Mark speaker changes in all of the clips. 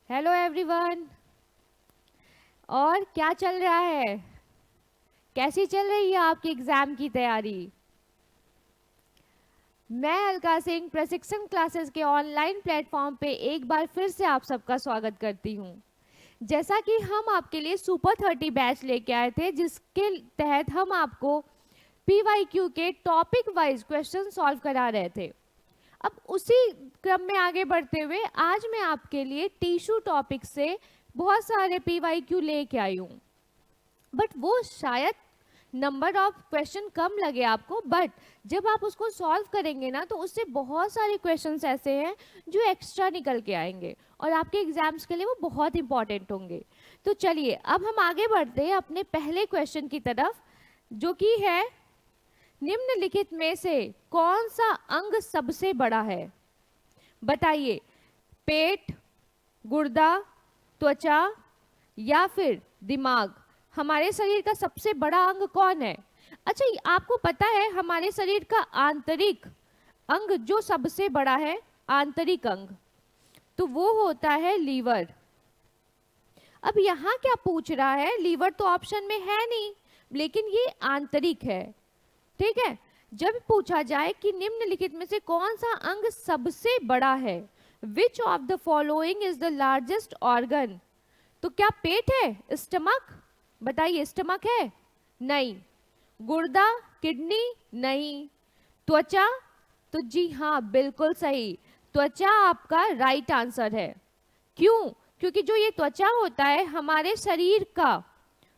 Speaker 1: Hello everyone. और क्या चल रहा है? कैसी चल रही है आपकी एग्जाम की तैयारी? मैं अलका सिंह प्रशिक्षण क्लासेस के ऑनलाइन प्लेटफॉर्म पे एक बार फिर से आप सबका स्वागत करती हूँ। जैसा कि हम आपके लिए सुपर 30 बैच लेके आए थे, जिसके तहत हम आपको PYQ के टॉपिक वाइज क्वेश्चन सॉल्व करा रहे थे। अब उसी क्रम में आगे बढ़ते हुए आज मैं आपके लिए टिश्यू टॉपिक से बहुत सारे PYQ लेके आई हूँ। बट वो शायद नंबर ऑफ क्वेश्चन कम लगे आपको, बट जब आप उसको सॉल्व करेंगे ना तो उससे बहुत सारे क्वेश्चंस ऐसे हैं जो एक्स्ट्रा निकल के आएंगे और आपके एग्जाम्स के लिए वो बहुत इंपॉर्टेंट होंगे। तो चलिए अब हम आगे बढ़ते हैं अपने पहले क्वेश्चन की तरफ, जो कि है निम्नलिखित में से कौन सा अंग सबसे बड़ा है? बताइए, पेट, गुर्दा, त्वचा या फिर दिमाग? हमारे शरीर का सबसे बड़ा अंग कौन है? अच्छा, आपको पता है हमारे शरीर का आंतरिक अंग जो सबसे बड़ा है, आंतरिक अंग, तो वो होता है लीवर। अब यहाँ क्या पूछ रहा है, लीवर तो ऑप्शन में है नहीं, लेकिन ये आंतरिक है। ठीक है, जब पूछा जाए कि निम्नलिखित में से कौन सा अंग सबसे बड़ा है, विच of the following is the largest organ, तो क्या पेट है? स्टमक? बताइए, स्टमक है? नहीं। गुर्दा, किडनी? नहीं। त्वचा? तो जी हाँ, बिल्कुल सही, त्वचा आपका राइट आंसर है। क्यों? क्योंकि जो ये त्वचा होता है हमारे शरीर का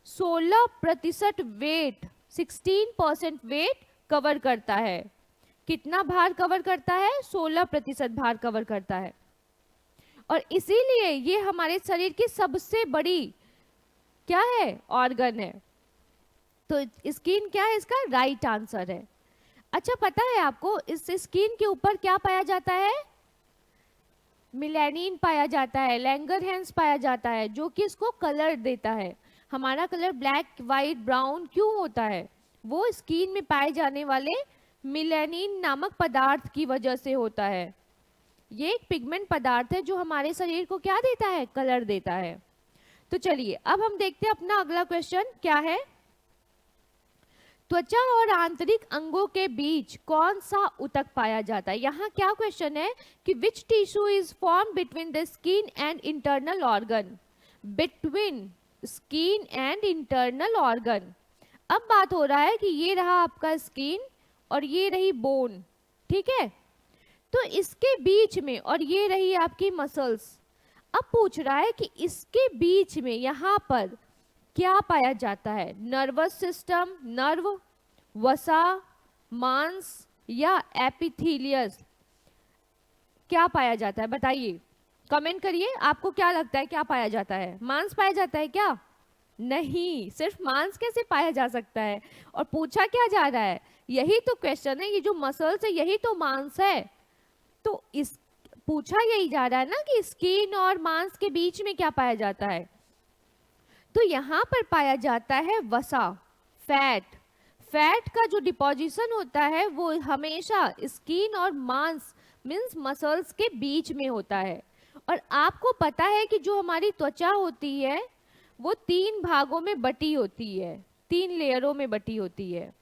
Speaker 1: 16% वेट, 16% वेट कवर करता है। कितना भार कवर करता है? 16% भार कवर करता है, और इसीलिए ये हमारे शरीर की सबसे बड़ी क्या है? ऑर्गन है। तो स्किन क्या है? इसका राइट आंसर है। अच्छा, पता है आपको इस स्किन के ऊपर क्या पाया जाता है? मिलेनिन पाया जाता है, लैंगरहैंस पाया जाता है, जो कि इसको कलर देता है। हमारा कलर ब्लैक, वाइट, ब्राउन क्यों होता है? वो स्किन में पाए जाने वाले मिलेनिन नामक पदार्थ की वजह से होता है। ये एक पिगमेंट पदार्थ है जो हमारे शरीर को क्या देता है? कलर देता है। तो चलिए अब हम देखते हैं अपना अगला क्वेश्चन क्या है। त्वचा और आंतरिक अंगों के बीच कौन सा ऊतक पाया जाता है? यहाँ क्या क्वेश्चन है कि which tissue is form between the skin and internal organ? Between skin and internal organ. अब बात हो रहा है कि ये रहा आपका स्किन और ये रही बोन, ठीक है, तो इसके बीच में, और ये रही आपकी मसल्स। अब पूछ रहा है कि इसके बीच में यहाँ पर क्या पाया जाता है? नर्वस सिस्टम, नर्व, वसा, मांस या एपिथेलियस? क्या पाया जाता है? बताइए, कमेंट करिए, आपको क्या लगता है क्या पाया जाता है? मांस पाया जाता है क्या? नहीं, सिर्फ मांस कैसे पाया जा सकता है? और पूछा क्या जा रहा है? यही तो क्वेश्चन है, ये जो मसल्स है यही तो मांस है। तो इस पूछा यही जा रहा है ना कि स्किन और मांस के बीच में क्या पाया जाता है? तो यहाँ पर पाया जाता है वसा, फैट। फैट का जो डिपोजिशन होता है वो हमेशा स्किन और मांस मींस मसल्स के बीच में होता है। और आपको पता है कि जो हमारी त्वचा होती है वो 3 भागों में बटी होती है, 3 लेयरों में बटी होती है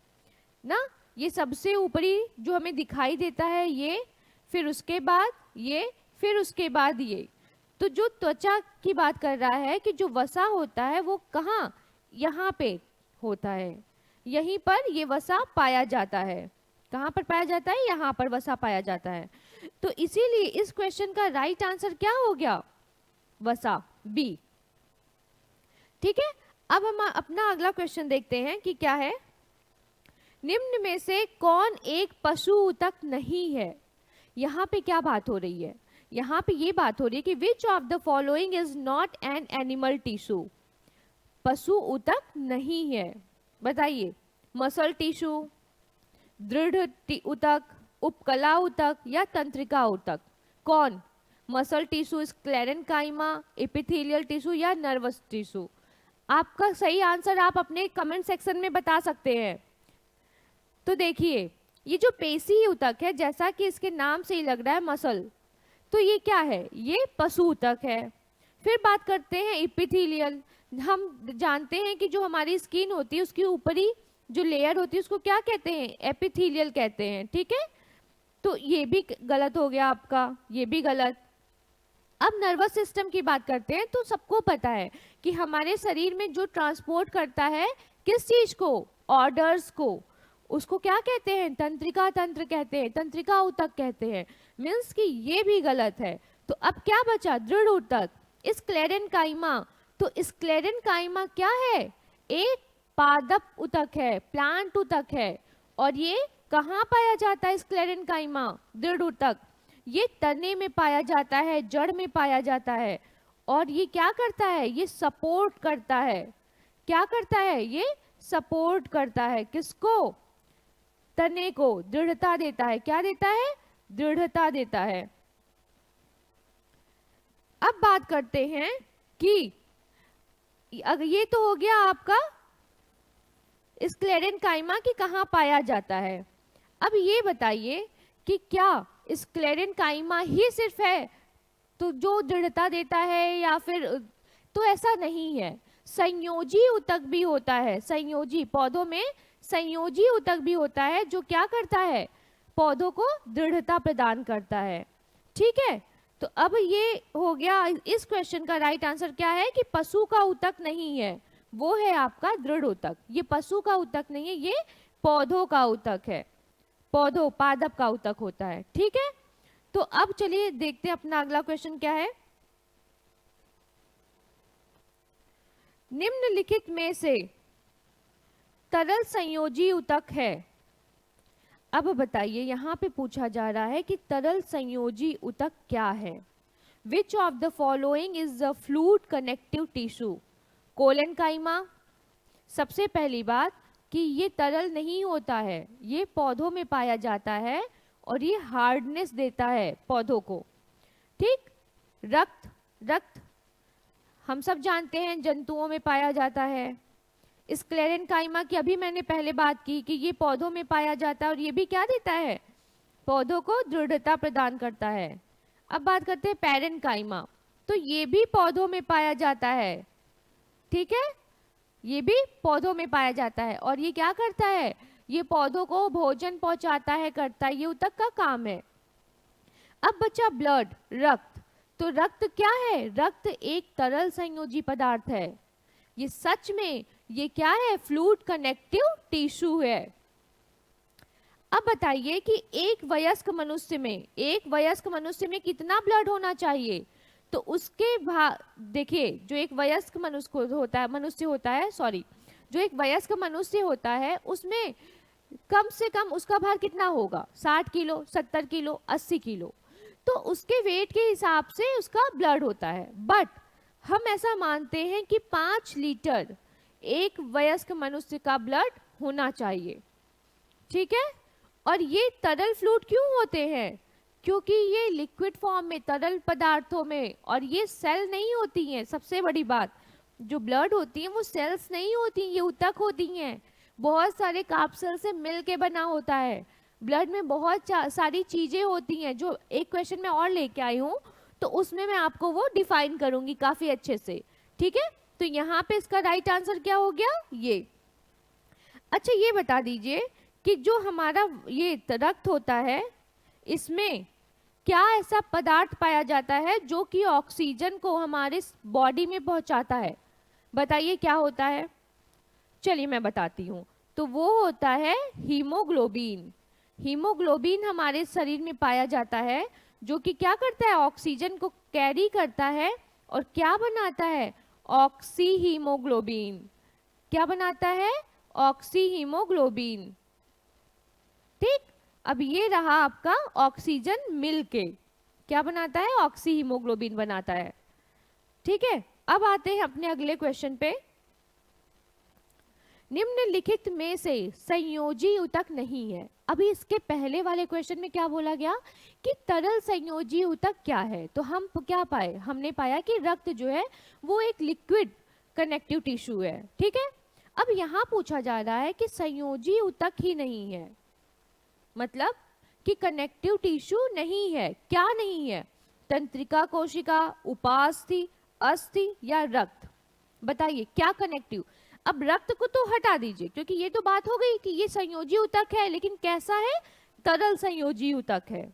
Speaker 1: ना। ये सबसे ऊपरी जो हमें दिखाई देता है ये, फिर उसके बाद ये, फिर उसके बाद ये। तो जो त्वचा की बात कर रहा है कि जो वसा होता है वो कहाँ? यहाँ पे होता है, यहीं पर ये वसा पाया जाता है। कहाँ पर पाया जाता है? यहाँ पर वसा पाया जाता है। तो इसीलिए इस क्वेश्चन का राइट आंसर क्या हो गया? वसा, बी। ठीक है, अब हम अपना अगला क्वेश्चन देखते हैं कि क्या है। निम्न में से कौन एक पशु ऊतक नहीं है? यहाँ पे क्या बात हो रही है? यहाँ पे ये बात हो रही है कि विच of the following is not an animal tissue? पशु ऊतक नहीं है। बताइए, मसल टिश्यू, दृढ़ ऊतक, उपकला ऊतक या तंत्रिका ऊतक? कौन? Muscle tissue, sclerenchyma, epithelial tissue या नर्वस टिश्यू? आपका सही आंसर आप अपने कमेंट सेक्शन में बता सकते हैं। तो देखिए, ये जो पेशी ऊतक है, जैसा कि इसके नाम से ही लग रहा है मसल, तो ये क्या है? ये पशु ऊतक है। फिर बात करते हैं एपिथेलियल। हम जानते हैं कि जो हमारी स्किन होती है उसकी ऊपरी जो लेयर होती है उसको क्या कहते हैं, एपिथेलियल कहते हैं, ठीक है। तो ये भी गलत हो गया आपका, ये भी गलत। अब नर्वस सिस्टम की बात करते हैं। तो सबको पता है कि हमारे शरीर में जो ट्रांसपोर्ट करता है किस चीज को, ऑर्डर्स को, उसको क्या कहते हैं, तंत्रिका तंत्र कहते हैं, तंत्रिका ऊतक कहते हैं। मीन्स कि ये भी गलत है। तो अब क्या बचा, दृढ़ ऊतक, स्क्लेरेन्काइमा। तो स्क्लेरेन्काइमा क्या है, एक पादप ऊतक है, प्लांट ऊतक है। और ये कहाँ पाया जाता है स्क्लेरेन्काइमा, दृढ़ ऊतक, ये तने में पाया जाता है, जड़ में पाया जाता है। और ये क्या करता है, ये सपोर्ट करता है, क्या करता है, ये सपोर्ट करता है किसको, तने को, दृढ़ता देता है। क्या देता है, दृढ़ता देता है। अब बात करते हैं कि अगर ये तो हो गया आपका स्क्लेरेन्काइमा की कहाँ पाया जाता है। अब ये बताइए कि क्या स्क्लेरेन्काइमा ही सिर्फ है तो जो दृढ़ता देता है, या फिर, तो ऐसा नहीं है। संयोजी ऊतक भी होता है, संयोजी, पौधों में संयोजी ऊतक भी होता है जो क्या करता है, पौधों को दृढ़ता प्रदान करता है, ठीक है। तो अब ये हो गया, इस क्वेश्चन का राइट आंसर क्या है कि पशु का ऊतक नहीं है, वो है आपका दृढ़ ऊतक। ये पशु का ऊतक नहीं है, ये पौधों का ऊतक है, पौधों, पादप का ऊतक होता है, ठीक है। तो अब चलिए देखते हैं अपना अगला क्वेश्चन क्या है। निम्नलिखित में से तरल संयोजी ऊतक है। अब बताइए, यहाँ पे पूछा जा रहा है कि तरल संयोजी ऊतक क्या है। विच of the following is the fluid connective tissue, collenchyma. सबसे पहली बात कि ये तरल नहीं होता है, ये पौधों में पाया जाता है और ये हार्डनेस देता है पौधों को, ठीक। रक्त, रक्त हम सब जानते हैं जंतुओं में पाया जाता है। स्क्लेरेन्काइमा की अभी मैंने पहले बात की कि ये पौधों में पाया जाता है और ये भी क्या देता है, पौधों को दृढ़ता प्रदान करता है। अब बात करते हैं पैरेन्काइमा। तो ये भी पौधों में पाया जाता है, ठीक है, ये भी पौधों में पाया जाता है। और ये क्या करता है, ये पौधों को भोजन पहुंचाता है, करता है, ये ऊतक का काम है। अब बचा ब्लड, रक्त। तो रक्त क्या है, रक्त एक तरल संयोजी पदार्थ है। ये सच में ये क्या है, फ्लूइड कनेक्टिव टिश्यू है। अब बताइए कि एक वयस्क मनुष्य में, एक वयस्क मनुष्य में कितना ब्लड होना चाहिए। तो उसके देखिए, जो एक वयस्क मनुष्य होता है, सॉरी, जो एक वयस्क मनुष्य होता है उसमें कम से कम उसका भार कितना होगा, 60 किलो, 70 किलो, 80 किलो। तो उसके वेट के हिसाब से उसका ब्लड होता है। बट हम ऐसा मानते हैं कि 5 लीटर एक वयस्क मनुष्य का ब्लड होना चाहिए, ठीक है। और ये तरल फ्लूइड क्यों होते हैं, क्योंकि ये लिक्विड फॉर्म में, तरल पदार्थों में, और ये सेल नहीं होती हैं। सबसे बड़ी बात, जो ब्लड होती है वो सेल्स नहीं होती, ये ऊतक होती हैं। बहुत सारे कैप्सूल से मिल के बना होता है। ब्लड में बहुत सारी चीजें होती हैं, जो एक क्वेश्चन में और लेके आई हूँ, तो उसमें मैं आपको वो डिफाइन करूंगी काफी अच्छे से, ठीक है। तो यहाँ पे इसका राइट आंसर क्या हो गया, ये। अच्छा, ये बता दीजिए कि जो हमारा ये रक्त होता है, इसमें क्या ऐसा पदार्थ पाया जाता है जो कि ऑक्सीजन को हमारे बॉडी में पहुंचाता है। बताइए क्या होता है। चलिए मैं बताती हूँ। तो वो होता है हीमोग्लोबिन। हीमोग्लोबिन हमारे शरीर में पाया जाता है, जो कि क्या करता है, ऑक्सीजन को कैरी करता है और क्या बनाता है, ऑक्सी हीमोग्लोबिन। क्या बनाता है, ऑक्सी हीमोग्लोबिन, ठीक। अब ये रहा आपका ऑक्सीजन मिलके क्या बनाता है, ऑक्सी हीमोग्लोबिन बनाता है, ठीक है। अब आते हैं अपने अगले क्वेश्चन पे। निम्नलिखित में से संयोजी ऊतक नहीं है। अभी इसके पहले वाले क्वेश्चन में क्या बोला गया कि तरल संयोजी ऊतक क्या है। तो हम क्या पाए, हमने पाया कि रक्त जो है वो एक लिक्विड कनेक्टिव टिश्यू है, ठीक है। अब यहाँ पूछा जा रहा है कि संयोजी ऊतक ही नहीं है, मतलब कि कनेक्टिव टिश्यू नहीं है। क्या नहीं है, तंत्रिका कोशिका, उपास्थि, अस्थि या रक्त? बताइए क्या कनेक्टिव। अब रक्त को तो हटा दीजिए क्योंकि ये तो बात हो गई कि ये संयोजी ऊतक है, लेकिन कैसा है? तरल संयोजी ऊतक है।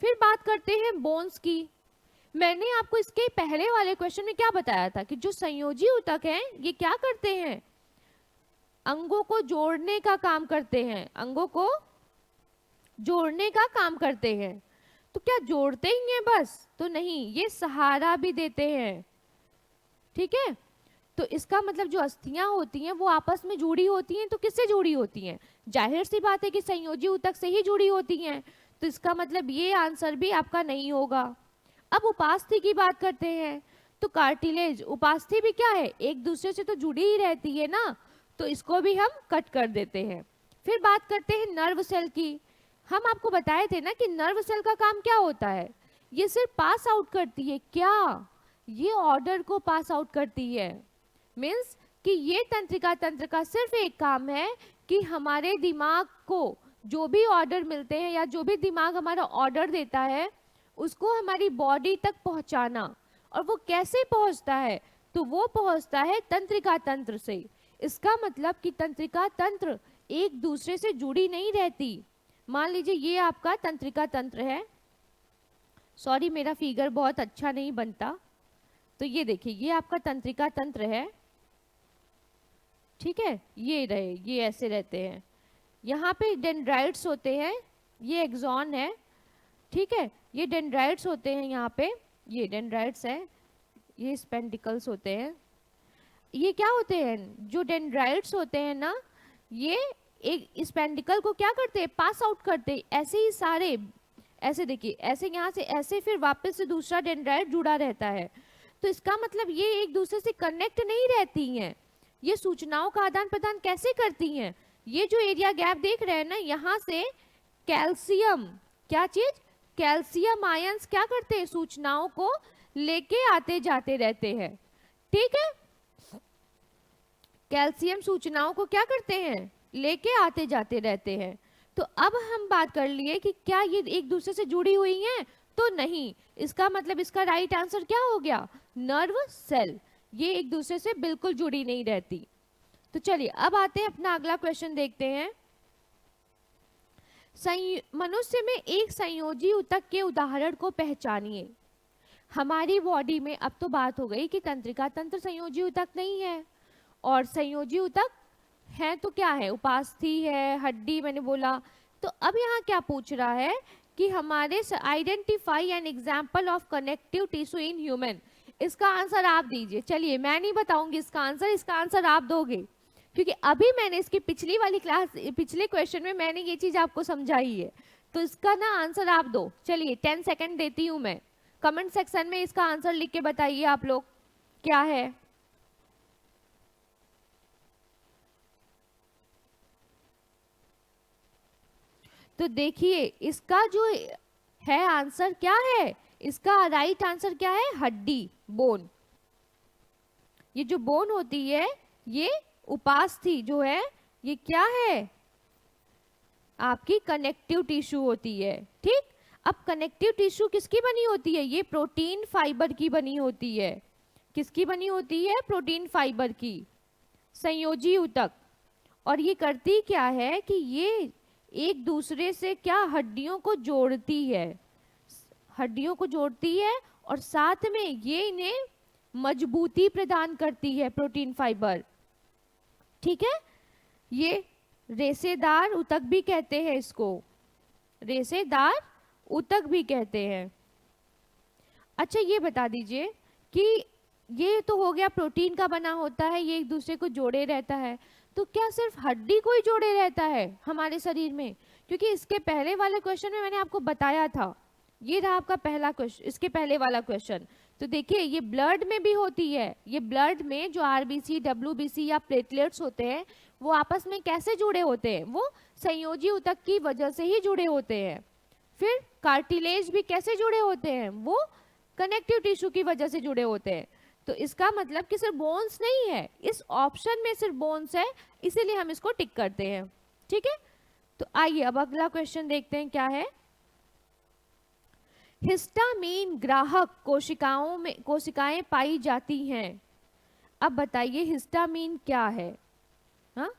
Speaker 1: फिर बात करते हैं बोन्स की। मैंने आपको इसके पहले वाले क्वेश्चन में क्या बताया था कि जो संयोजी ऊतक हैं ये क्या करते हैं? अंगों को जोड़ने का काम करते हैं, अंगों को जोड़ने का काम करते हैं। तो क्या जोड़ते ही हैं बस? तो नहीं, ये सहारा भी देते हैं। ठीक है, तो इसका मतलब जो अस्थियां होती हैं वो आपस में जुड़ी होती हैं। तो किससे जुड़ी होती हैं? जाहिर सी बात है कि संयोजी ऊतक से ही जुड़ी होती हैं। तो इसका मतलब ये आंसर भी आपका नहीं होगा। अब उपास्थि की बात करते हैं। तो कार्टिलेज, उपास्थि भी क्या है? एक दूसरे से तो जुड़ी ही रहती है ना, तो इसको भी हम कट कर देते हैं। फिर बात करते हैं नर्व सेल की। हम आपको बताए थे ना कि नर्व सेल का काम क्या होता है? ये सिर्फ पास आउट करती है। क्या? ये ऑर्डर को पास आउट करती है। मीन्स कि ये तंत्रिका तंत्र का सिर्फ एक काम है कि हमारे दिमाग को जो भी ऑर्डर मिलते हैं या जो भी दिमाग हमारा ऑर्डर देता है उसको हमारी बॉडी तक पहुंचाना। और वो कैसे पहुंचता है? तो वो पहुंचता है तंत्रिका तंत्र से। इसका मतलब कि तंत्रिका तंत्र एक दूसरे से जुड़ी नहीं रहती। मान लीजिए ये आपका तंत्रिका तंत्र है, सॉरी मेरा फिगर बहुत अच्छा नहीं बनता, तो ये देखिए ये आपका तंत्रिका तंत्र है। ठीक है, ये रहे, ये ऐसे रहते हैं। यहाँ पे डेंड्राइट्स होते हैं, ये एक्सॉन है। ठीक है, ये डेंड्राइट्स होते हैं, यहाँ पे ये डेंड्राइट्स है, ये स्पेंडिकल्स होते हैं। ये क्या होते हैं? जो डेंड्राइट्स होते हैं ना, ये एक स्पेंडिकल को क्या करते हैं? पास आउट करते हैं। ऐसे ही सारे, ऐसे देखिए, ऐसे यहाँ से ऐसे फिर वापस से दूसरा डेंड्राइट जुड़ा रहता है। तो इसका मतलब ये एक दूसरे से कनेक्ट नहीं रहती हैं। ये सूचनाओं का आदान प्रदान कैसे करती हैं? ये जो एरिया गैप देख रहे हैं ना, यहाँ से कैल्शियम, क्या चीज? कैल्शियम आयंस क्या करते हैं? सूचनाओं को लेके आते जाते रहते हैं। ठीक है, कैल्शियम सूचनाओं को क्या करते हैं? लेके आते जाते रहते हैं। तो अब हम बात कर लिए कि क्या ये एक दूसरे से जुड़ी हुई हैं? तो नहीं। इसका मतलब इसका राइट आंसर क्या हो गया? Nerve cell. ये एक दूसरे से बिल्कुल जुड़ी नहीं रहती। तो चलिए अब आते हैं अपना अगला क्वेश्चन देखते हैं। मनुष्य में एक संयोजी ऊतक के उदाहरण को पहचानिए। हमारी बॉडी में अब तो बात हो गई कि तंत्रिका तंत्र संयोजी ऊतक नहीं है, और संयोजी ऊतक है तो क्या है? उपास्थि है, हड्डी मैंने बोला। तो अब यहाँ क्या पूछ रहा है कि हमारे identify an example of connective tissue in human. इसका आंसर आप दीजिए। चलिए मैं नहीं बताऊंगी इसका आंसर, इसका आंसर आप दोगे, क्योंकि अभी मैंने इसकी पिछली वाली क्लास, पिछले क्वेश्चन में मैंने ये चीज आपको समझाई है। तो इसका ना आंसर आप दो। चलिए 10 सेकंड देती हूँ मैं, कमेंट सेक्शन में इसका आंसर लिख के बताइए आप लोग क्या है। तो देखिए इसका जो है आंसर क्या है? इसका राइट आंसर क्या है? हड्डी, बोन। ये जो बोन होती है ये उपास्थि जो है ये क्या है? आपकी कनेक्टिव टिश्यू होती है। ठीक, अब कनेक्टिव टिश्यू किसकी बनी होती है? ये प्रोटीन फाइबर की बनी होती है। किसकी बनी होती है? प्रोटीन फाइबर की, संयोजी ऊतक। और ये करती क्या है कि ये एक दूसरे से क्या हड्डियों को जोड़ती है, हड्डियों को जोड़ती है, और साथ में ये इन्हें मजबूती प्रदान करती है, प्रोटीन फाइबर। ठीक है, ये रेशेदार ऊतक भी कहते हैं इसको, रेशेदार ऊतक भी कहते हैं। अच्छा ये बता दीजिए कि ये तो हो गया प्रोटीन का बना होता है, ये एक दूसरे को जोड़े रहता है। तो क्या सिर्फ हड्डी को ही जोड़े रहता है हमारे शरीर में? क्योंकि इसके पहले वाले क्वेश्चन में मैंने आपको बताया था, ये रहा आपका पहला क्वेश्चन, इसके पहले वाला क्वेश्चन। तो देखिए ये ब्लड में भी होती है। ये ब्लड में जो आरबीसी, डब्ल्यूबीसी या प्लेटलेट्स होते हैं वो आपस में कैसे जुड़े होते हैं? वो संयोजी ऊतक की वजह से ही जुड़े होते हैं। फिर कार्टिलेज भी कैसे जुड़े होते हैं? वो कनेक्टिव टिश्यू की वजह से जुड़े होते हैं। तो इसका मतलब कि सिर्फ बोन्स नहीं है, इस ऑप्शन में सिर्फ बोन्स है, इसीलिए हम इसको टिक करते हैं। ठीक है, तो आइए अब अगला क्वेश्चन देखते हैं क्या है। हिस्टामीन ग्राहक कोशिकाएं पाई जाती हैं। अब बताइए हिस्टामीन क्या है? हाँ,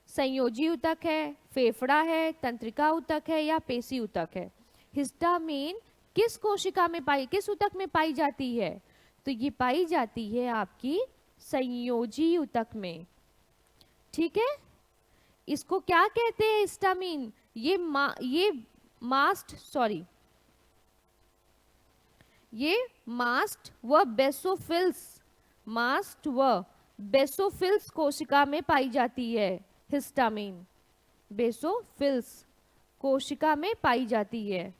Speaker 1: संयोजी ऊतक है, फेफड़ा है, तंत्रिका ऊतक है या पेशी ऊतक है? हिस्टामीन किस ऊतक में पाई जाती है? तो ये पाई जाती है आपकी संयोजी ऊतक में। ठीक है, इसको क्या कहते हैं हिस्टामीन? ये मास्ट व बेसोफिल्स कोशिका में पाई जाती है। हिस्टामीन बेसोफिल्स कोशिका में पाई जाती है,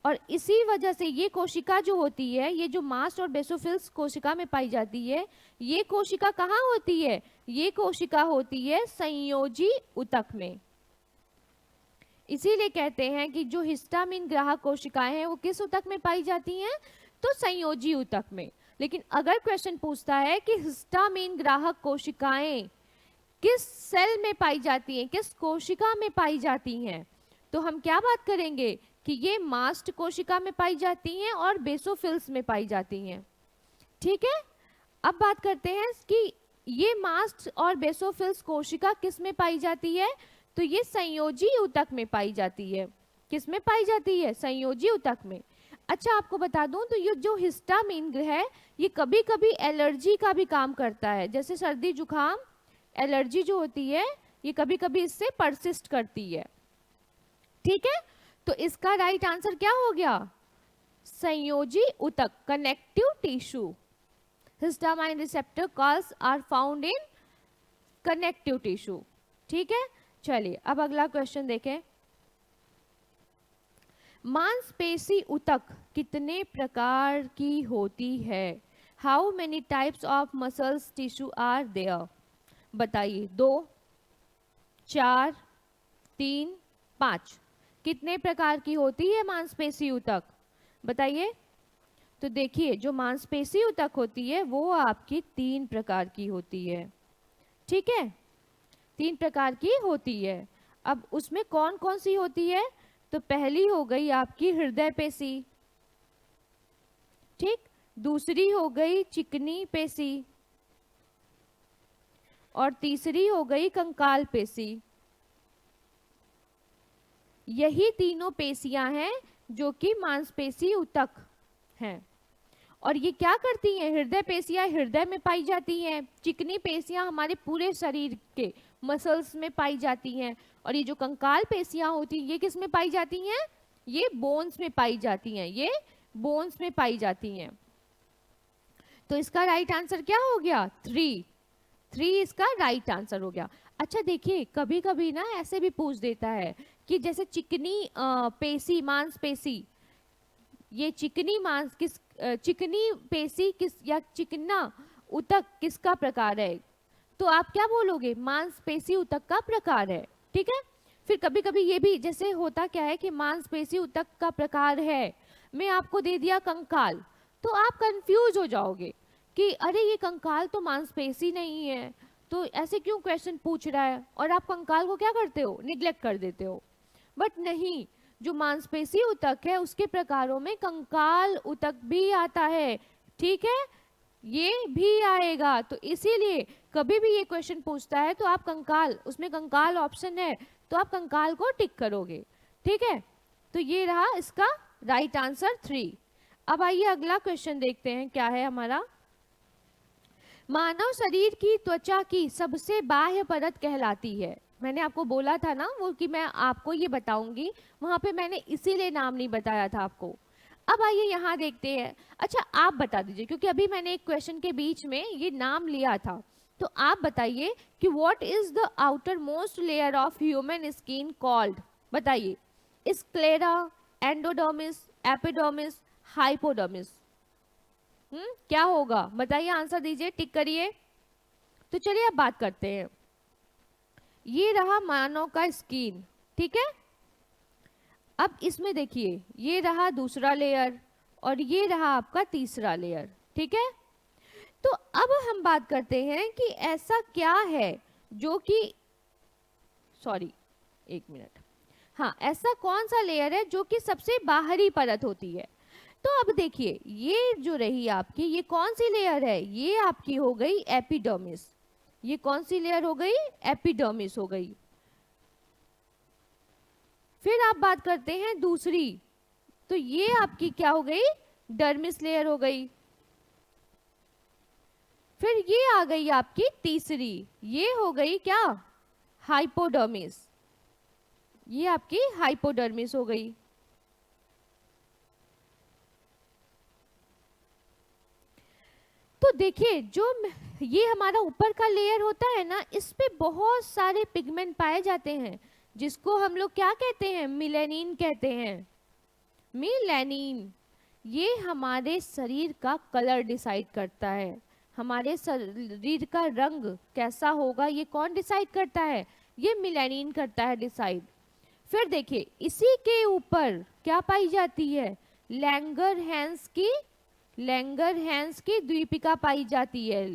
Speaker 1: और इसी वजह से ये कोशिका जो होती है, ये जो मास्ट और बेसोफिल्स कोशिका में पाई जाती है, ये कोशिका कहाँ होती है? ये कोशिका होती है संयोजी ऊतक में। इसीलिए कहते हैं कि जो हिस्टामीन ग्राहक कोशिकाएं हैं वो किस ऊतक में पाई जाती हैं? तो संयोजी ऊतक में। लेकिन अगर क्वेश्चन पूछता है कि हिस्टामीन ग्राहक कोशिकाएं किस सेल में पाई जाती हैं, किस कोशिका में पाई जाती हैं, तो हम क्या बात करेंगे कि ये मास्ट कोशिका में पाई जाती हैं और बेसोफिल्स में पाई जाती हैं। ठीक है, अब बात करते हैं कि ये मास्ट और बेसोफिल्स कोशिका किस में पाई जाती है? तो ये संयोजी ऊतक में पाई जाती है। किस में पाई जाती है? संयोजी ऊतक में। अच्छा, आपको बता दूं तो ये जो हिस्टामीन है ये कभी कभी एलर्जी का भी काम करता है। जैसे सर्दी जुकाम एलर्जी जो होती है ये कभी कभी इससे परसिस्ट करती है। ठीक है, तो इसका राइट आंसर क्या हो गया? संयोजी ऊतक, connective tissue. Histamine receptor cells are found in connective tissue. ठीक है, चलिए अब अगला क्वेश्चन देखें। मांसपेशी ऊतक कितने प्रकार की होती है? How many types of muscles tissue are there? बताइए, 2, 4, 3, 5। कितने प्रकार की होती है मांसपेशी ऊतक? बताइए। तो देखिए, जो मांसपेशी ऊतक होती है वो आपकी 3 प्रकार की होती है। ठीक है, 3 प्रकार की होती है। अब उसमें कौन कौन सी होती है? तो पहली हो गई आपकी हृदय पेशी, ठीक, दूसरी हो गई चिकनी पेशी, और तीसरी हो गई कंकाल पेशी। यही तीनों पेशियां हैं जो कि मांसपेशी ऊतक हैं। और ये क्या करती हैं? हृदय पेशियां हृदय में पाई जाती हैं, चिकनी पेशियां हमारे पूरे शरीर के मसल्स में पाई जाती हैं, और ये जो कंकाल पेशियां होती हैं ये किस में पाई जाती हैं? ये बोन्स में पाई जाती हैं, ये बोन्स में पाई जाती हैं। तो इसका राइट आंसर क्या हो गया? 3 इसका राइट आंसर हो गया। अच्छा देखिए, कभी कभी ना ऐसे भी पूछ देता है कि जैसे चिकनी पेशी, मांसपेशी, ये चिकनी पेशी किस या चिकना ऊतक किसका प्रकार है? तो आप क्या बोलोगे? मांसपेशी ऊतक का प्रकार है। ठीक है, फिर कभी कभी ये भी जैसे होता क्या है कि मांसपेशी ऊतक का प्रकार है, मैं आपको दे दिया कंकाल, तो आप कंफ्यूज हो जाओगे कि अरे ये कंकाल तो मांसपेशी नहीं है, तो ऐसे क्यों क्वेश्चन पूछ रहा है, और आप कंकाल को क्या करते हो? निग्लेक्ट कर देते हो। बट नहीं, जो मांसपेशी ऊतक है उसके प्रकारों में कंकाल ऊतक भी आता है। ठीक है, ये भी आएगा। तो इसीलिए कभी भी ये क्वेश्चन पूछता है तो आप कंकाल, उसमें कंकाल ऑप्शन है तो आप कंकाल को टिक करोगे। ठीक है, तो ये रहा इसका राइट आंसर 3। अब आइए अगला क्वेश्चन देखते हैं क्या है हमारा। मानव शरीर की त्वचा की सबसे बाह्य परत कहलाती है। मैंने आपको बोला था ना वो कि मैं आपको ये बताऊंगी, वहां पे मैंने इसीलिए नाम नहीं बताया था आपको। अब आइए यहाँ देखते हैं। अच्छा आप बता दीजिए, क्योंकि अभी मैंने एक क्वेश्चन के बीच में ये नाम लिया था, तो आप बताइए कि what is the outer most layer of human skin called? बताइए, स्क्लेरा, एंडोडर्मिस, एपिडर्मिस, हाइपोडर्मिस। क्या होगा? बताइए, आंसर दीजिए, टिक करिए। तो चलिए अब बात करते हैं। ये रहा मानव का स्किन, ठीक है। अब इसमें देखिए, ये रहा दूसरा लेयर और ये रहा आपका तीसरा लेयर, ठीक है। तो अब हम बात करते हैं कि ऐसा क्या है जो कि, सॉरी एक मिनट, हाँ, ऐसा कौन सा लेयर है जो कि सबसे बाहरी परत होती है। तो अब देखिए, ये जो रही आपकी, ये कौन सी लेयर है, ये आपकी हो गई एपिडर्मिस। ये कौन सी लेयर हो गई, एपिडर्मिस हो गई। फिर आप बात करते हैं दूसरी, तो ये आपकी क्या हो गई, डर्मिस लेयर हो गई। फिर ये आ गई आपकी तीसरी, ये हो गई क्या, हाइपोडर्मिस। ये आपकी हाइपोडर्मिस हो गई। तो देखिए, जो ये हमारा ऊपर का लेयर होता है ना, इस पे बहुत सारे पिगमेंट पाए जाते हैं, जिसको हम लोग क्या कहते हैं, मिलेनिन कहते हैं। मिलेनिन ये हमारे शरीर का कलर डिसाइड करता है। हमारे शरीर का रंग कैसा होगा, ये कौन डिसाइड करता है, ये मिलेनिन करता है डिसाइड। फिर देखिए, इसी के ऊपर क्या पाई जाती है, लैंगरहैंस की द्वीपिका पाई जाती है।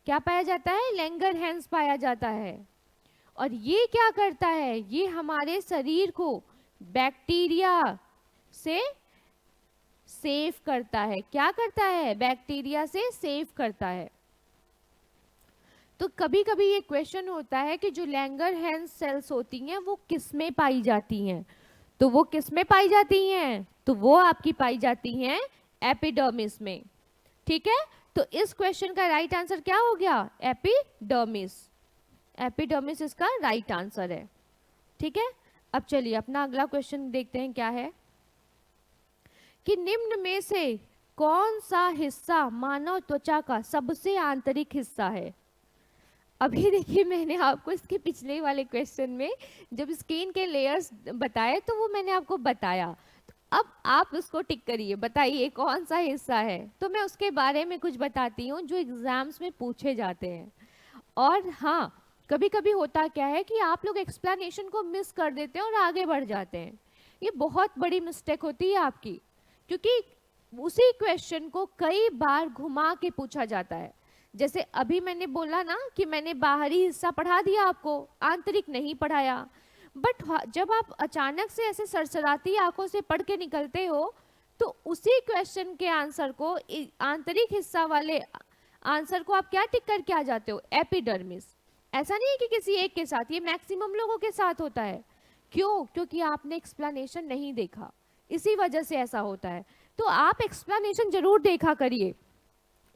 Speaker 1: क्या पाया जाता है, लैंगरहैंस पाया जाता है। और ये क्या करता है, ये हमारे शरीर को बैक्टीरिया से सेव करता है। क्या करता है, बैक्टीरिया से सेव करता है। तो कभी कभी ये क्वेश्चन होता है कि जो लैंगरहैंस सेल्स होती हैं वो किस में पाई जाती हैं, तो वो किस में पाई जाती हैं, तो वो आपकी पाई जाती हैं एपिडर्मिस में। ठीक है, तो इस क्वेश्चन का राइट आंसर क्या हो गया, एपिडर्मिस। एपिडर्मिस इसका राइट आंसर है। ठीक है, अब चलिए अपना अगला क्वेश्चन देखते हैं क्या है, कि निम्न में से कौन सा हिस्सा मानव त्वचा का सबसे आंतरिक हिस्सा है। अभी देखिए, मैंने आपको इसके पिछले वाले क्वेश्चन में जब स्किन के लेयर्स बताए तो वो मैंने आपको बताया। तो अब आप उसको टिक करिए, बताइए कौन सा हिस्सा है। तो मैं उसके बारे में कुछ बताती हूँ जो एग्जाम्स में पूछे जाते हैं। और हाँ, कभी कभी होता क्या है कि आप लोग एक्सप्लेनेशन को मिस कर देते हैं और आगे बढ़ जाते हैं। ये बहुत बड़ी मिस्टेक होती है आपकी, क्योंकि उसी क्वेश्चन को कई बार घुमा के पूछा जाता है। जैसे अभी मैंने बोला ना कि मैंने बाहरी हिस्सा पढ़ा दिया आपको, आंतरिक नहीं पढ़ाया। बट जब आप अचानक से ऐसे सरसराती आंखों से पढ़ के निकलते हो, तो उसी क्वेश्चन के आंसर को, आंतरिक हिस्सा वाले आंसर को आप क्या टिक करके आ जाते हो, एपिडर्मिस। ऐसा नहीं है कि किसी एक के साथ, ये मैक्सिमम लोगों के साथ होता है। क्यों, क्योंकि आपने एक्सप्लेनेशन नहीं देखा, इसी वजह से ऐसा होता है। तो आप एक्सप्लेनेशन जरूर देखा करिए,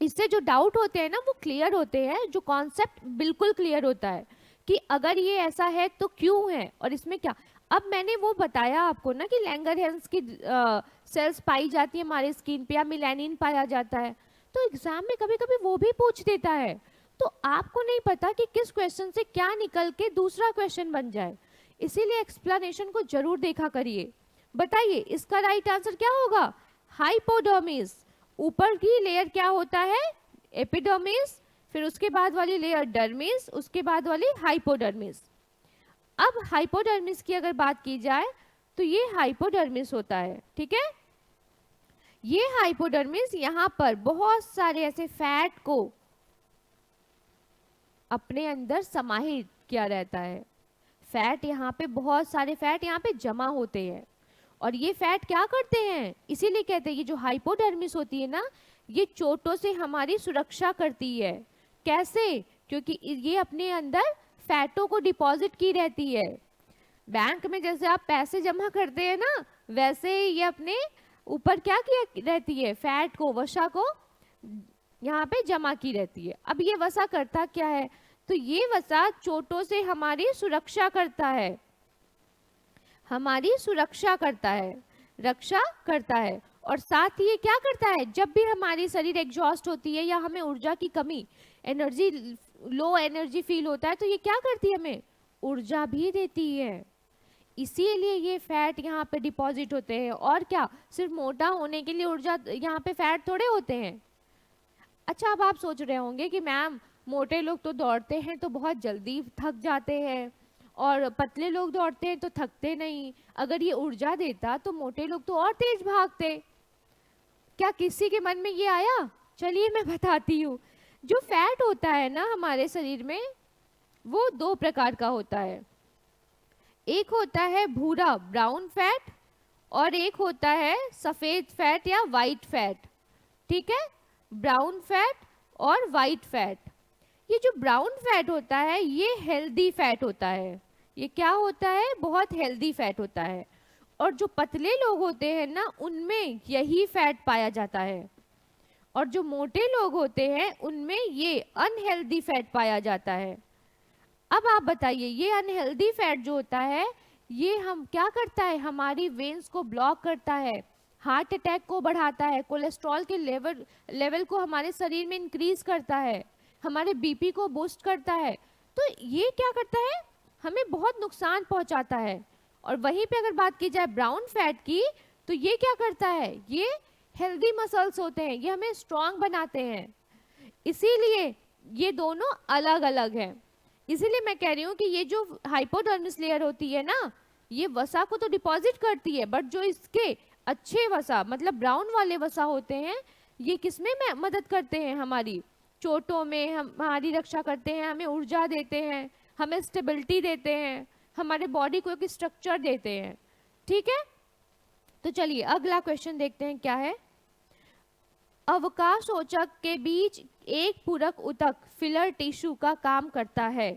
Speaker 1: इससे जो डाउट होते हैं ना वो क्लियर होते हैं, जो कॉन्सेप्ट बिल्कुल क्लियर होता है कि अगर ये ऐसा है तो क्यों है और इसमें क्या। अब मैंने वो बताया आपको ना कि लैंगरहैंस की सेल्स पाई जाती है हमारे स्किन पे, या मिलेनिन पाया जाता है। तो एग्जाम में कभी कभी वो भी पूछ देता है, तो आपको नहीं पता कि किस क्वेश्चन से क्या निकल के दूसरा क्वेश्चन बन जाए। इसीलिए एक्सप्लेनेशन को जरूर देखा करिए। बताइए इसका राइट आंसर क्या होगा, हाइपोडर्मिस। ऊपर की लेयर क्या होता है, एपिडर्मिस, फिर उसके बाद वाली लेयर डर्मिस, उसके बाद वाली हाइपोडर्मिस। अब हाइपोडर्मिस की अगर बात की जाए तो ये हाइपोडर्मिस होता है। ठीक है, ये हाइपोडर्मिस यहाँ पर बहुत सारे ऐसे फैट को अपने अंदर समाहित किया रहता है। फैट यहाँ पे, बहुत सारे फैट यहाँ पे जमा होते हैं, और ये फैट क्या करते हैं, इसीलिए कहते हैं ये जो हाइपोडर्मिस होती है ना, ये चोटों से हमारी सुरक्षा करती है। कैसे, क्योंकि ये अपने अंदर फैटों को डिपॉजिट की रहती है। बैंक में जैसे आप पैसे जमा करते हैं ना, वैसे ही ये अपने ऊपर क्या किया रहती है, फैट को, वसा को यहाँ पे जमा की रहती है। अब ये वसा करता क्या है, तो ये वसा चोटों से हमारी सुरक्षा करता है, हमारी सुरक्षा करता है, रक्षा करता है। और साथ ही ये क्या करता है, जब भी हमारी शरीर एग्जॉस्ट होती है या हमें ऊर्जा की कमी, एनर्जी, लो एनर्जी फील होता है, तो ये क्या करती है, हमें ऊर्जा भी देती है। इसीलिए ये फैट यहाँ पे डिपॉजिट होते हैं। और क्या, सिर्फ मोटा होने के लिए ऊर्जा यहाँ पे फैट थोड़े होते हैं। अच्छा, अब आप सोच रहे होंगे कि मैम मोटे लोग तो दौड़ते हैं तो बहुत जल्दी थक जाते हैं, और पतले लोग दौड़ते हैं तो थकते नहीं। अगर ये ऊर्जा देता तो मोटे लोग तो और तेज भागते। क्या किसी के मन में ये आया? चलिए मैं बताती हूँ। जो फैट होता है ना हमारे शरीर में, वो दो प्रकार का होता है। एक होता है भूरा ब्राउन फैट और एक होता है सफेद फैट या वाइट फैट, ठीक है, ब्राउन फैट और वाइट फैट। ये जो ब्राउन फैट होता है ये हेल्दी फैट होता है, ये क्या होता है, बहुत हेल्दी फैट होता है। और जो पतले लोग होते हैं ना उनमें यही फैट पाया जाता है, और जो मोटे लोग होते हैं उनमें ये अनहेल्दी फैट पाया जाता है। अब आप बताइए ये अनहेल्दी फैट जो होता है ये हम क्या करता है, हमारी वेन्स को ब्लॉक करता है, हार्ट अटैक को बढ़ाता है, कोलेस्ट्रॉल के लेवल को हमारे शरीर में इंक्रीज करता है, हमारे बीपी को बूस्ट करता है। तो ये क्या करता है, हमें बहुत नुकसान पहुंचाता है। और वहीं पे अगर बात की जाए ब्राउन फैट की, तो ये क्या करता है, ये हेल्दी मसल्स होते हैं, ये हमें स्ट्रांग बनाते हैं। इसीलिए ये दोनों अलग अलग हैं। इसीलिए मैं कह रही हूँ कि ये जो हाइपोडर्मिस लेयर होती है ना ये वसा को तो डिपॉजिट करती है, बट जो इसके अच्छे वसा मतलब ब्राउन वाले वसा होते हैं ये किसमें मदद करते हैं, हमारी चोटों में हमारी रक्षा करते हैं, हमें ऊर्जा देते हैं, हमें स्टेबिलिटी देते हैं, हमारे बॉडी को एक स्ट्रक्चर देते हैं, ठीक है। तो चलिए अगला क्वेश्चन देखते हैं क्या है। अवकाशोचक के बीच एक पूरक ऊतक फिलर टिश्यू का काम करता है।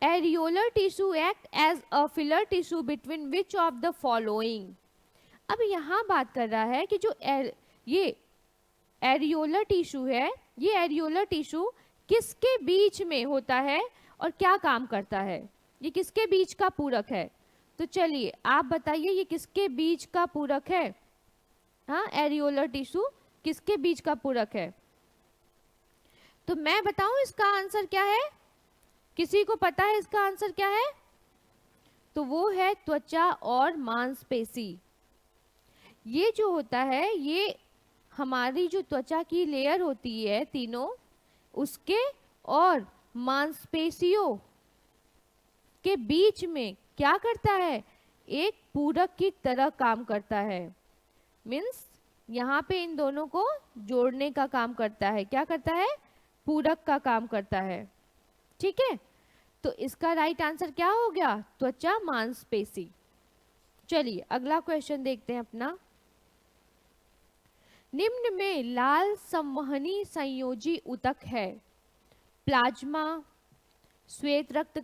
Speaker 1: Areolar tissue act as a filler tissue between which of the following. अब यहाँ बात कर रहा है कि जो ये एरियोलर टिश्यू है, ये एरियोलर टिश्यू किसके बीच में होता है और क्या काम करता है, ये किसके बीच का पूरक है। तो चलिए आप बताइए ये किसके बीच का पूरक है, हाँ एरियोलर टिश्यू किसके बीच का पूरक है। तो मैं बताऊं इसका आंसर क्या है, किसी को पता है इसका आंसर क्या है, तो वो है त्वचा और मांसपेशी। ये जो होता है ये हमारी जो त्वचा की लेयर होती है तीनों उसके और मांसपेशियों के बीच में क्या करता है, एक पूरक की तरह काम करता है। मीन्स यहाँ पे इन दोनों को जोड़ने का काम करता है, क्या करता है, पूरक का काम करता है, ठीक है। तो इसका राइट आंसर क्या हो गया, त्वचा मांसपेशी। चलिए अगला क्वेश्चन देखते हैं अपना। निम्न में लाल संवहनी संयोजी ऊतक है, प्लाज्मा, श्वेत रक्त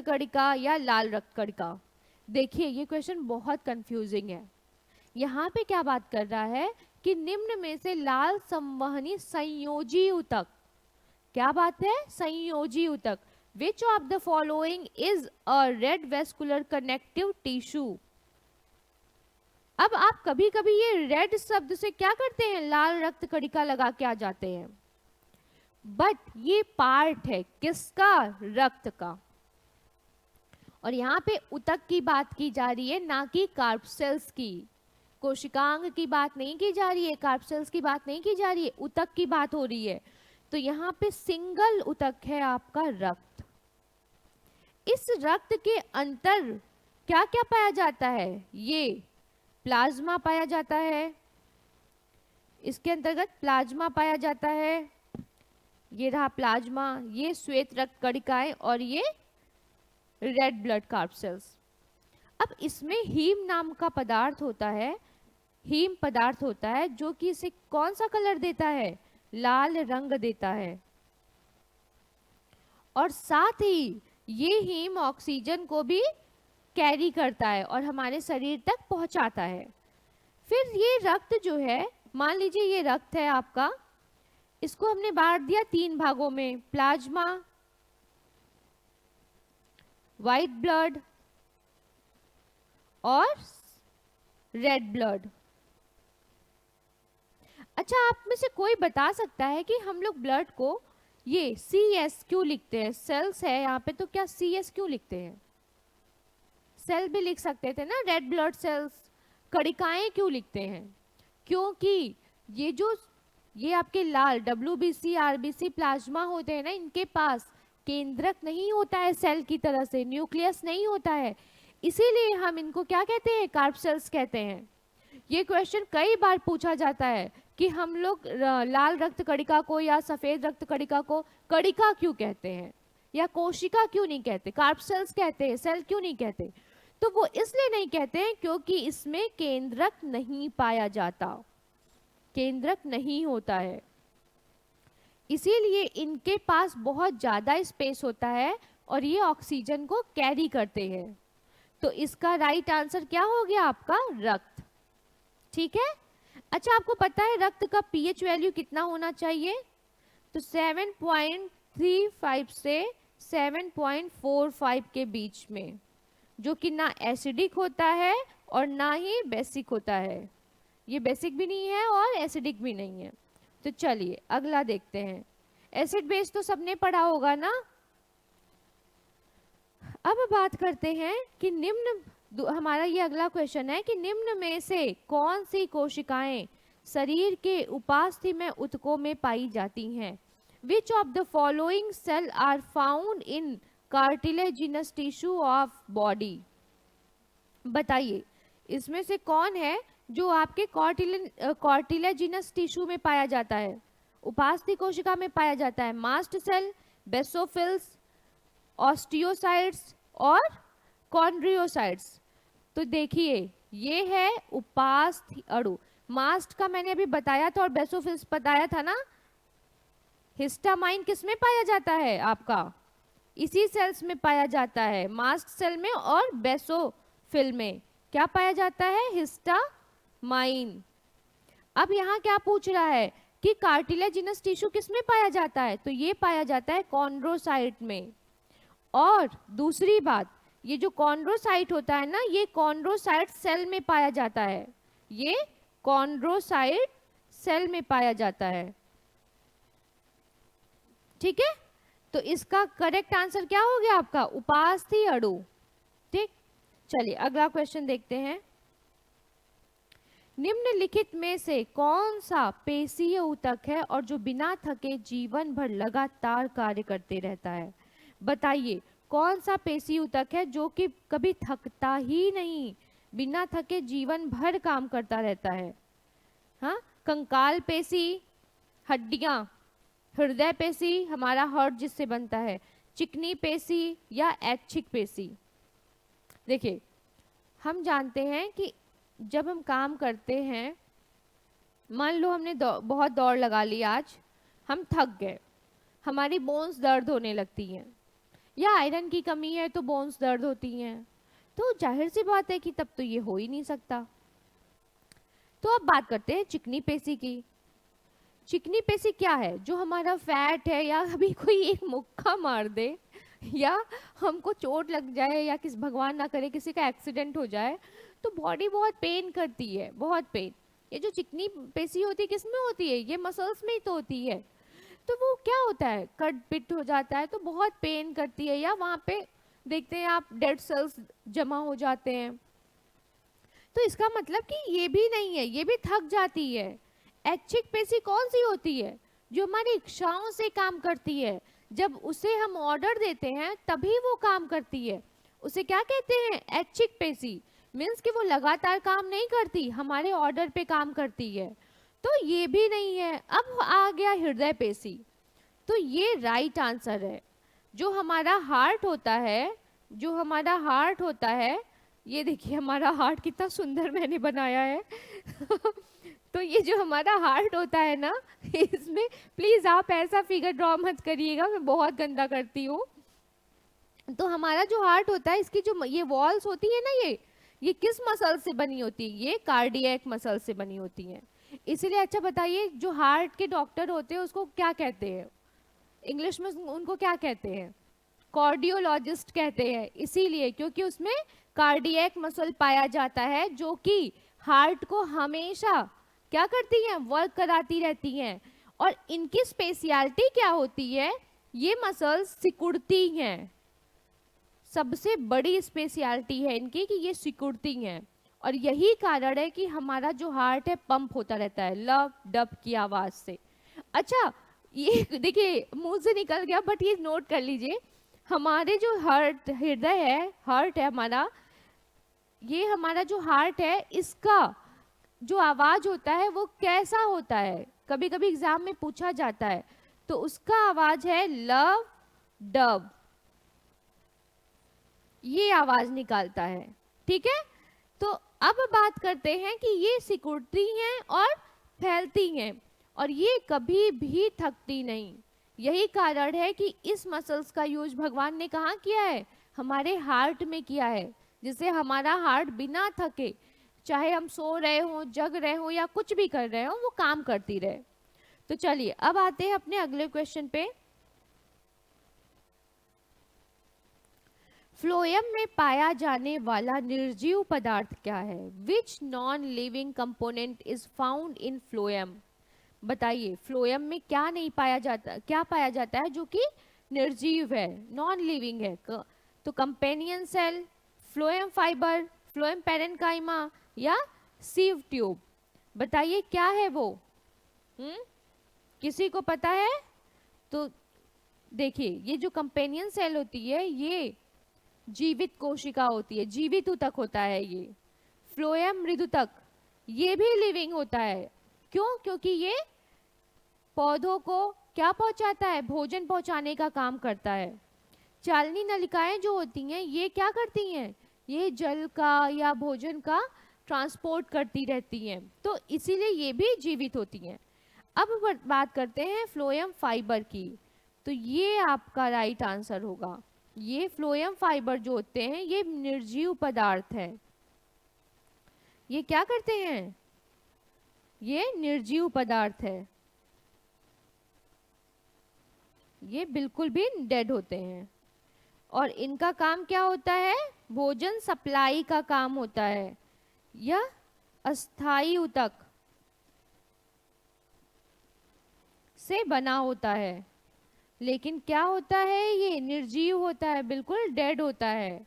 Speaker 1: कणिका या लाल रक्त कणिका। देखिए ये क्वेश्चन बहुत कंफ्यूजिंग है। यहाँ पे क्या बात कर रहा है कि निम्न में से लाल संवहनी संयोजी ऊतक, क्या बात है, संयोजी ऊतक, विच of the following is a red vascular connective tissue. अब आप कभी कभी ये रेड शब्द से क्या करते हैं, लाल रक्त कणिका लगा के आ जाते हैं, बट ये पार्ट है किसका, रक्त का। और यहाँ पे ऊतक की बात की जा रही है ना कि कार्प सेल्स की, कोशिकांग की बात नहीं की जा रही है, कार्प सेल्स की बात नहीं की जा रही है, ऊतक की बात हो रही है। तो यहाँ पे सिंगल ऊतक है आपका रक्त। इस रक्त के अंदर क्या क्या पाया जाता है, ये प्लाज्मा पाया जाता है, इसके अंतर्गत प्लाज्मा पाया जाता है, ये रहा प्लाज्मा, ये श्वेत रक्त कणिकाएं और ये रेड ब्लड कार्प सेल्स। अब इसमें हीम नाम का पदार्थ होता है, हीम पदार्थ होता है जो कि इसे कौन सा कलर देता है, लाल रंग देता है। और साथ ही ये हीम ऑक्सीजन को भी कैरी करता है और हमारे शरीर तक पहुंचाता है। फिर ये रक्त जो है, मान लीजिए ये रक्त है आपका, इसको हमने बांट दिया 3 भागों में, प्लाज्मा, व्हाइट ब्लड और रेड ब्लड। अच्छा आप में से कोई बता सकता है कि हम लोग ब्लड को ये CS क्यों लिखते हैं, सेल्स है यहाँ पे तो क्या CS क्यों लिखते हैं, सेल भी लिख सकते थे ना, रेड ब्लड सेल्स। कणिकाएं क्यों लिखते हैं, क्योंकि ये आपके लाल WBC RBC प्लाज्मा होते हैं ना, इनके पास केंद्रक नहीं होता है, सेल की तरह से न्यूक्लियस नहीं होता है, इसीलिए हम इनको क्या कहते हैं, कार्प सेल्स कहते हैं। ये क्वेश्चन कई बार पूछा जाता है कि हम लोग लाल रक्त कणिका को या सफेद रक्त कणिका को कणिका क्यों कहते हैं, या कोशिका क्यों नहीं कहते, कार्प सेल्स कहते हैं, सेल क्यों नहीं कहते? तो वो इसलिए नहीं कहते हैं क्योंकि इसमें केंद्रक नहीं पाया जाता, केंद्रक नहीं होता है, इसीलिए इनके पास बहुत ज्यादा स्पेस होता है और ये ऑक्सीजन को कैरी करते हैं। तो इसका राइट आंसर क्या हो गया आपका? रक्त। ठीक है। अच्छा, आपको पता है रक्त का पीएच वैल्यू कितना होना चाहिए? तो 7.35 से 7.45 के बीच में, जो कि ना एसिडिक होता है और ना ही बेसिक होता है। ये बेसिक भी नहीं है और एसिडिक भी नहीं है। तो चलिए अगला देखते हैं। एसिड बेस तो सबने पढ़ा होगा ना। अब बात करते हैं कि हमारा ये अगला क्वेश्चन है कि निम्न में से कौन सी कोशिकाएं शरीर के उपास्थि ऊतकों में पाई जाती हैं? Which of the following cell are found in cartilaginous tissue of body? बताइए इसमें से कौन है जो आपके कार्टिलेजिनस टिश्यू में पाया जाता है, उपास्थि कोशिका में पाया जाता है? मास्ट सेल, बेसोफिल्स, ऑस्टियोसाइट्स और कॉन्ड्रियोसाइट्स। तो देखिए ये है उपास्थि अणु। मास्ट का मैंने अभी बताया था और बेसोफिल्स बताया था ना। हिस्टामाइन किस में पाया जाता है आपका? इसी सेल्स में पाया जाता है, मास्ट सेल में और बेसोफिल में क्या पाया जाता है? हिस्टामाइन। अब यहाँ क्या पूछ रहा है कि कार्टिलेजिनस टिश्यू किस में पाया जाता है? तो ये पाया जाता है कॉन्ड्रोसाइट में। और दूसरी बात, ये जो कॉन्ड्रोसाइट होता है ना, ये कॉन्ड्रोसाइट सेल में पाया जाता है, ये कॉन्ड्रोसाइट सेल में पाया जाता है। ठीक है। तो इसका करेक्ट आंसर क्या हो गया आपका? उपास्थि अणु। ठीक। चलिए अगला क्वेश्चन देखते हैं। निम्नलिखित में से कौन सा पेशीय ऊतक है और जो बिना थके जीवन भर लगातार कार्य करते रहता है? बताइए कौन सा पेशी ऊतक है जो कि कभी थकता ही नहीं, बिना थके जीवन भर काम करता रहता है? हाँ, कंकाल पेशी, हड्डियां, हृदय पेशी, हमारा हार्ट जिससे बनता है, चिकनी पेशी या ऐच्छिक पेशी? देखिए हम जानते हैं कि जब हम काम करते हैं, मान लो हमने बहुत दौड़ लगा ली, आज हम थक गए, हमारी बोन्स दर्द होने लगती हैं, या आयरन की कमी है तो बोन्स दर्द होती हैं, तो जाहिर सी बात है कि तब तो ये हो ही नहीं सकता। तो अब बात करते हैं चिकनी पेशी की। चिकनी पेशी क्या है? जो हमारा फैट है, या अभी कोई एक मुक्का मार दे या हमको चोट लग जाए या किस भगवान ना करे किसी का एक्सीडेंट हो जाए तो बॉडी बहुत पेन करती है, बहुत पेन। ये जो चिकनी पेशी होती है किस में होती है? ये मसल्स में ही तो होती है। तो वो क्या होता है, कट पिट हो जाता है तो बहुत पेन करती है, या वहाँ पे देखते हैं आप डेड सेल्स जमा हो जाते हैं। तो इसका मतलब कि ये भी नहीं है, ये भी थक जाती है। ऐच्छिक पेशी कौन सी होती है? जो हमारी इच्छाओं से काम करती है, जब उसे हम ऑर्डर देते हैं तभी वो काम करती है। उसे क्या कहते हैं? ऐच्छिक पेशी। मीन्स कि वो लगातार काम नहीं करती, हमारे ऑर्डर पे काम करती है। तो ये भी नहीं है। अब आ गया हृदय पेशी। तो ये राइट आंसर है। जो हमारा हार्ट होता है, जो हमारा हार्ट होता है, ये देखिए हमारा हार्ट कितना सुंदर मैंने बनाया है तो ये जो हमारा हार्ट होता है ना, इसमें प्लीज आप ऐसा फिगर ड्रॉ मत करिएगा, मैं बहुत गंदा करती हूँ। तो हमारा जो हार्ट होता है, इसकी जो ये वॉल्स होती है ना, ये किस मसल से बनी होती है? ये कार्डियक मसल से बनी होती है। इसीलिए अच्छा बताइए, जो हार्ट के डॉक्टर होते हैं उसको क्या कहते हैं इंग्लिश में? उनको क्या कहते हैं? कार्डियोलॉजिस्ट कहते हैं। इसीलिए क्योंकि उसमें कार्डियक मसल पाया जाता है जो कि हार्ट को हमेशा क्या करती हैं? वर्क कराती रहती हैं। और इनकी स्पेशलिटी क्या होती है? ये मसल्स सिकुड़ती हैं। सबसे बड़ी स्पेशलिटी है इनकी कि ये सिकुड़ती हैं, और यही कारण है कि हमारा जो हार्ट है पंप होता रहता है लव डब की आवाज से। अच्छा, ये देखिए मुंह से निकल गया, बट ये नोट कर लीजिए, हमारे जो हृदय है, हार्ट है हमारा, ये हमारा जो हार्ट है, इसका जो आवाज होता है वो कैसा होता है? कभी कभी एग्जाम में पूछा जाता है। तो उसका आवाज है लव डब। ये आवाज निकालता है। ठीक है, तो अब बात करते हैं कि ये सिकुड़ती हैं और फैलती हैं और ये कभी भी थकती नहीं। यही कारण है कि इस मसल्स का यूज भगवान ने कहाँ किया है, हमारे हार्ट में किया है, जिससे हमारा हार्ट बिना थके, चाहे हम सो रहे हो, जग रहे हो या कुछ भी कर रहे हो, वो काम करती रहे। तो चलिए अब आते हैं अपने अगले क्वेश्चन पे। फ्लोएम में पाया जाने वाला निर्जीव पदार्थ क्या है? Which non living component is found in phloem? बताइए, फ्लोएम में क्या नहीं पाया जाता, क्या पाया जाता है जो कि निर्जीव है, नॉन लिविंग है? तो companion cell, phloem fibre, phloem parenchyma या सीव ट्यूब? बताइए क्या है वो? किसी को पता है? तो देखिए, ये जो कंपेनियन सेल होती है ये जीवित कोशिका होती है, जीवित ऊतक होता है ये। फ्लोएम मृदुतक ये भी लिविंग होता है। क्यों? क्योंकि ये पौधों को क्या पहुंचाता है, भोजन पहुंचाने का काम करता है। चालनी नलिकाएं जो होती हैं ये क्या करती हैं, ये जल का या भोजन का ट्रांसपोर्ट करती रहती हैं, तो इसीलिए ये भी जीवित होती हैं। अब बात करते हैं फ्लोएम फाइबर की, तो ये आपका राइट आंसर होगा। ये फ्लोएम फाइबर जो होते हैं ये निर्जीव पदार्थ है। ये क्या करते हैं, ये निर्जीव पदार्थ है, ये बिल्कुल भी डेड होते हैं। और इनका काम क्या होता है, भोजन सप्लाई का काम होता है। यह अस्थायी ऊतक से बना होता है, लेकिन क्या होता है, ये निर्जीव होता है, बिल्कुल डेड होता है।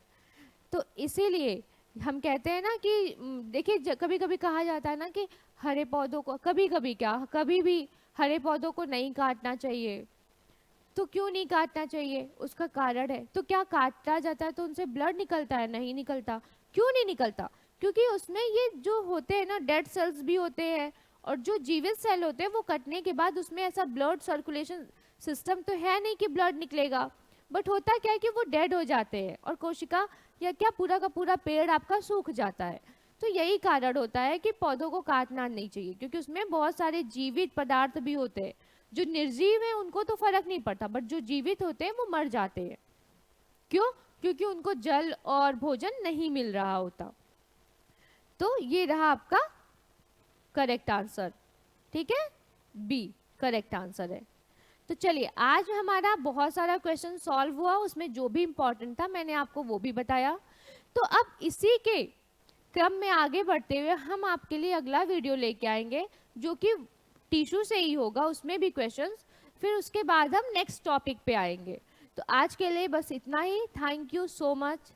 Speaker 1: तो इसीलिए हम कहते हैं ना कि देखिए, कभी कभी कहा जाता है ना कि हरे पौधों को, कभी कभी क्या, कभी भी हरे पौधों को नहीं काटना चाहिए। तो क्यों नहीं काटना चाहिए, उसका कारण है। तो क्या काटा जाता है तो उनसे ब्लड निकलता है? नहीं निकलता। क्यों नहीं निकलता? क्योंकि उसमें ये जो होते हैं ना, डेड सेल्स भी होते हैं, और जो जीवित सेल होते हैं वो कटने के बाद उसमें ऐसा ब्लड सर्कुलेशन सिस्टम तो है नहीं कि ब्लड निकलेगा। बट होता क्या है कि वो डेड हो जाते हैं और कोशिका या क्या पूरा का पूरा पेड़ आपका सूख जाता है। तो यही कारण होता है कि पौधों को काटना नहीं चाहिए, क्योंकि उसमें बहुत सारे जीवित पदार्थ भी होते हैं। जो निर्जीव है उनको तो फर्क नहीं पड़ता, बट जो जीवित होते हैं वो मर जाते हैं। क्यों? क्योंकि उनको जल और भोजन नहीं मिल रहा होता। तो ये रहा आपका करेक्ट आंसर। ठीक है, बी करेक्ट आंसर है। तो चलिए, आज हमारा बहुत सारा क्वेश्चन सॉल्व हुआ, उसमें जो भी इंपॉर्टेंट था मैंने आपको वो भी बताया। तो अब इसी के क्रम में आगे बढ़ते हुए हम आपके लिए अगला वीडियो लेके आएंगे जो कि टिश्यू से ही होगा, उसमें भी क्वेश्चंस। फिर उसके बाद हम नेक्स्ट टॉपिक पे आएंगे। तो आज के लिए बस इतना ही। Thank you so much.